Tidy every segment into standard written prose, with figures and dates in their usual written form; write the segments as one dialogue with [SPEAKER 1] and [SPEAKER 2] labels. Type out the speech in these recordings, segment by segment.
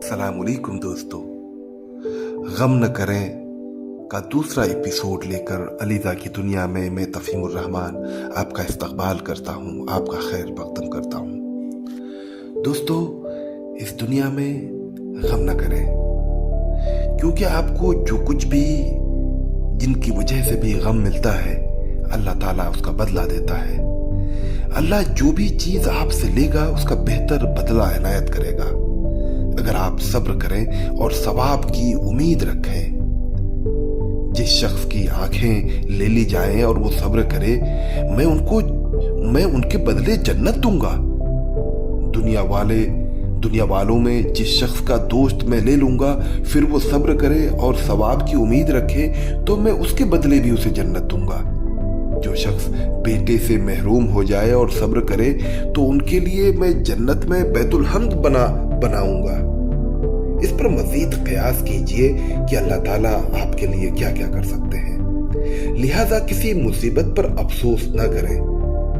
[SPEAKER 1] अस्सलाम वालेकुम दोस्तों। गम न करें का दूसरा एपिसोड लेकर अलीज़ा की दुनिया में मैं तफहीमुर रहमान आपका इस्तकबाल करता हूँ, आपका खैर मकदम करता हूँ। दोस्तों, इस दुनिया में गम न करें, क्योंकि आपको जो कुछ भी जिनकी वजह से भी गम मिलता है, अल्लाह ताला उसका बदला देता है। अल्लाह जो भी चीज़ आपसे लेगा उसका बेहतर बदला इनायत करेगा, अगर आप सब्र करें और सवाब की उम्मीद रखें। जिस शख्स की आंखें ले ली जाएं और वो सब्र करे, मैं उनके बदले जन्नत दूंगा। दुनिया वालों में जिस शख्स का दोस्त मैं ले लूंगा, फिर वो सब्र करे और सवाब की उम्मीद रखे, तो मैं उसके बदले भी उसे जन्नत दूंगा। जो शख्स बेटे से महरूम हो जाए और सब्र करे, तो उनके लिए मैं जन्नत में बैतुल हम्द बनाऊंगा। इस पर मजीद क़यास कीजिए कि अल्लाह ताला आपके लिए क्या क्या कर सकते हैं। लिहाजा किसी मुसीबत पर अफसोस न करें।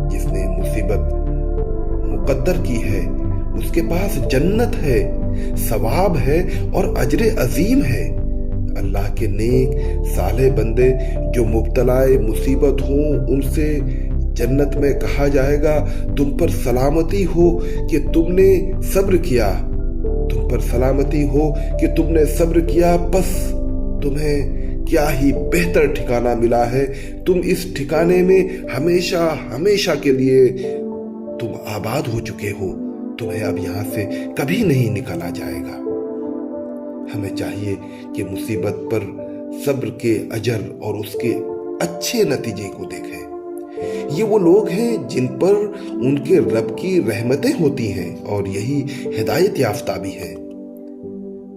[SPEAKER 1] जिसने मुसीबत मुक़द्दर की है, उसके पास जन्नत है, सवाब है और अजर अजीम है। अल्लाह के नेक साले बंदे जो मुब्तलाए मुसीबत हों, उनसे जन्नत में कहा जाएगा, तुम पर सलामती हो कि तुमने सब्र किया, तुम पर सलामती हो कि तुमने सब्र किया, बस तुम्हें क्या ही बेहतर ठिकाना मिला है। तुम इस ठिकाने में हमेशा हमेशा के लिए तुम आबाद हो चुके हो, तुम्हें अब यहाँ से कभी नहीं निकाला जाएगा। हमें चाहिए कि मुसीबत पर सब्र के अजर और उसके अच्छे नतीजे को देखें। ये वो लोग हैं जिन पर उनके रब की रहमतें होती हैं और यही हिदायत याफ्ता भी है।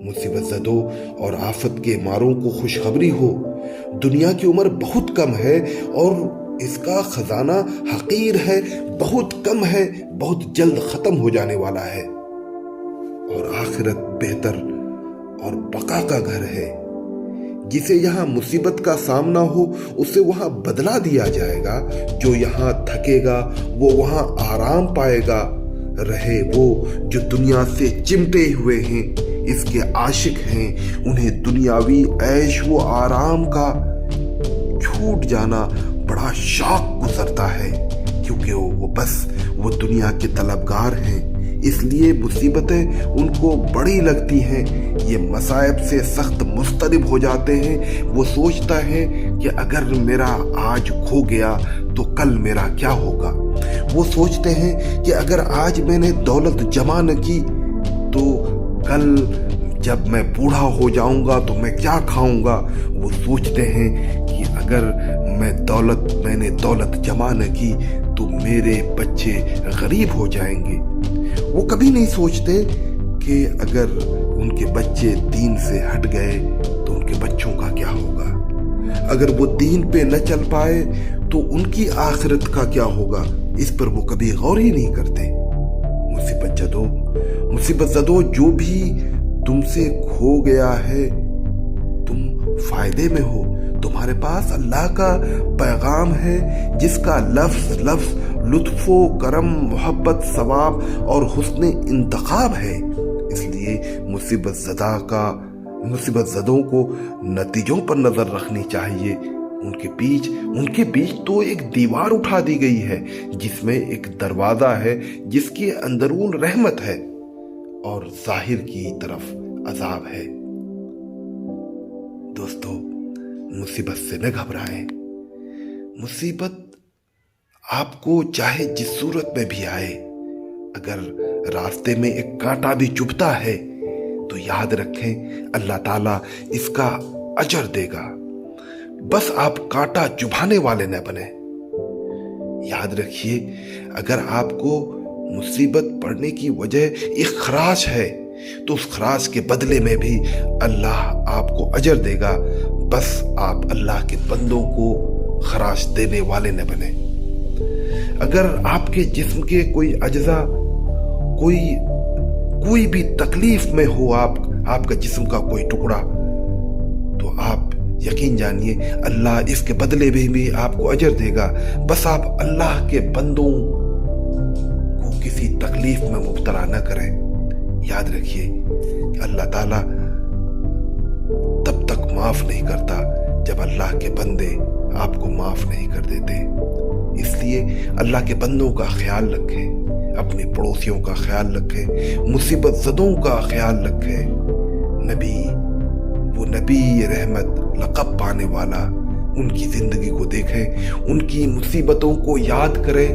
[SPEAKER 1] मुसीबत ज़दों और आफत के मारों को खुशखबरी हो, दुनिया की उम्र बहुत कम है और इसका खजाना हकीर है, बहुत कम है, बहुत जल्द खत्म हो जाने वाला है। और आखिरत बेहतर और बका का घर है। जिसे यहाँ मुसीबत का सामना हो, उसे वहाँ बदला दिया जाएगा। जो यहाँ थकेगा वो वहाँ आराम पाएगा। रहे वो जो दुनिया से चिमटे हुए हैं, इसके आशिक हैं, उन्हें दुनियावी ऐश व आराम का छूट जाना बड़ा शौक गुजरता है, क्योंकि वो दुनिया के तलबगार हैं। इसलिए मुसीबतें उनको बड़ी लगती हैं। ये मसाइब से सख्त मुस्तरिब हो जाते हैं। वो सोचता है कि अगर मेरा आज खो गया तो कल मेरा क्या होगा। वो सोचते हैं कि अगर आज मैंने दौलत जमा न की तो कल जब मैं बूढ़ा हो जाऊंगा तो मैं क्या खाऊंगा। वो सोचते हैं कि अगर मैंने दौलत जमा न की तो मेरे बच्चे गरीब हो जाएंगे। वो कभी नहीं सोचते कि अगर उनके बच्चे दीन से हट गए तो उनके बच्चों का क्या होगा। अगर वो दीन पे न चल पाए तो उनकी आखिरत का क्या होगा। इस पर वो कभी गौर ही नहीं करते। मुसीबत ज़दों जो भी तुमसे खो गया है, तुम फायदे में हो। तुम्हारे पास अल्लाह का पैगाम है, जिसका लफ्ज़ लुत्फ़ो करम, मोहब्बत, सवाब और हुस्न इंतखाब है। इसलिए मुसीबत ज़दों को नतीजों पर नजर रखनी चाहिए। उनके बीच तो एक दीवार उठा दी गई है, जिसमें एक दरवाजा है, जिसके अंदरून रहमत है और जाहिर की तरफ अजाब है। दोस्तों, मुसीबत से न घबराएं। मुसीबत आपको चाहे जिस सूरत में भी आए, अगर रास्ते में एक कांटा भी चुभता है तो याद रखें अल्लाह ताला इसका अजर देगा। बस आप कांटा चुभाने वाले न बने। याद रखिए, अगर आपको मुसीबत पड़ने की वजह एक खराश है तो उस खराश के बदले में भी अल्लाह आपको अजर देगा। बस आप अल्लाह के बंदों को खराश देने वाले न बने। अगर आपके जिस्म के कोई अज्जा कोई भी तकलीफ में हो, आपका जिस्म का कोई टुकड़ा, तो आप यकीन जानिए अल्लाह इसके बदले में भी आपको अजर देगा। बस आप अल्लाह के बंदों को किसी तकलीफ में मुब्तला न करें। याद रखिए اللہ تعالیٰ تب تک معاف نہیں کرتا جب اللہ کے بندے آپ کو معاف نہیں کر دیتے۔ اس لیے اللہ کے بندوں کا خیال رکھیں، اپنے پڑوسیوں کا خیال رکھیں، مصیبت زدوں کا خیال رکھیں۔ وہ نبی رحمت لقب پانے والا، ان کی زندگی کو دیکھیں، ان کی مصیبتوں کو یاد کریں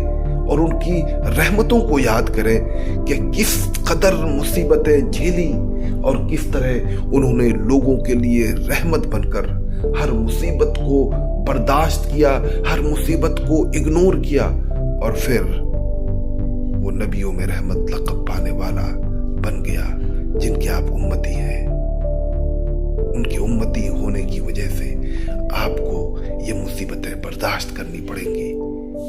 [SPEAKER 1] اور ان کی رحمتوں کو یاد کریں کہ کس قدر مصیبتیں جھیلی اور کس طرح انہوں نے لوگوں کے لیے رحمت بن کر ہر مصیبت کو برداشت کیا، ہر مصیبت کو اگنور کیا، اور پھر وہ نبیوں میں رحمت لقب پانے والا بن گیا جن کے آپ امتی ہیں۔ ان کی امتی ہونے کی وجہ سے آپ کو یہ مصیبتیں برداشت کرنی پڑیں گی۔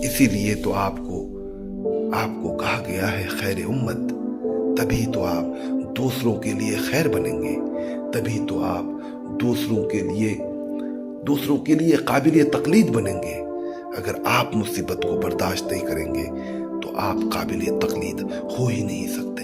[SPEAKER 1] اسی لیے تو آپ کو کہا گیا ہے خیر امت، تبھی تو آپ دوسروں کے لیے خیر بنیں گے، تبھی تو آپ دوسروں کے لیے قابل تقلید بنیں گے۔ اگر آپ مصیبت کو برداشت نہیں کریں گے تو آپ قابل تقلید ہو ہی نہیں سکتے۔